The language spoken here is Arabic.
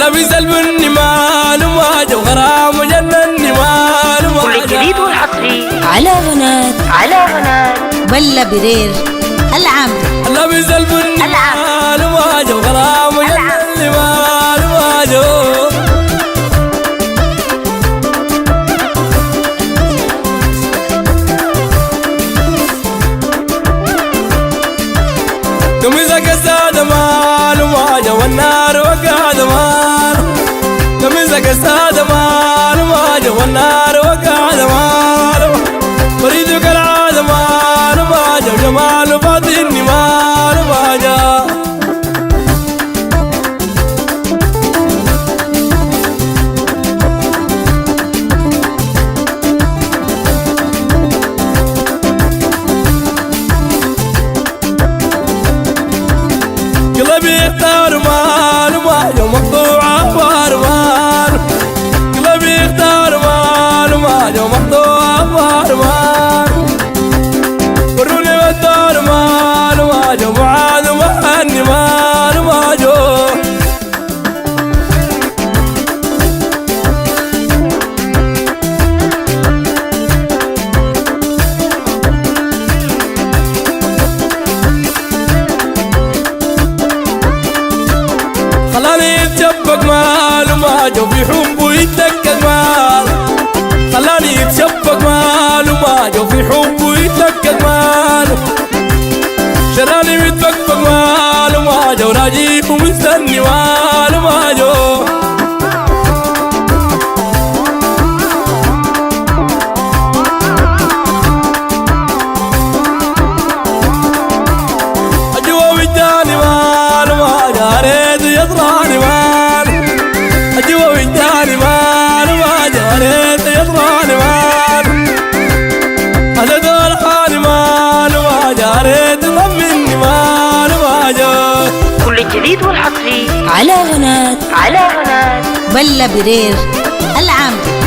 لابس البني مال وماجه وغرام وجنني مال وماجه. كل الجديد والحصري على غنات بلا برير العام. لابس البني مال وماجه وغرام وجنني مال وماجه. قميصك السادة مال وماجه والنار وقعد مال. قميصك السادة مال وماجه والنار وقعد مال. بريدك العادة مال وماجه وجمال وباطني مال وماجه. قلبي يختار مال وماجه ومقطوع أخبار مال. قلبي يختار مال وماجه ومقطوع أخبار مال. وروني والدار مال وماجه ومعاذ ومهني مال وماجه. خلاني يتشبك مال وماجه وفي حبه يتلكك مال. خلاني يتشبك مال وماجه وفي حبه يتلكك مال. شراني متفكفك مال وماجه وراجيك ومستني مال وماجه. أجوا وجداني مال وماجه أريد يطراني مال. أجوا وجداني مال وماجه أريد يطراني مال. أنا دوراني مال وماجه أريد يطمني مال وماجه. كل الجديد والحصري على غنات على غنات بلا برير العام.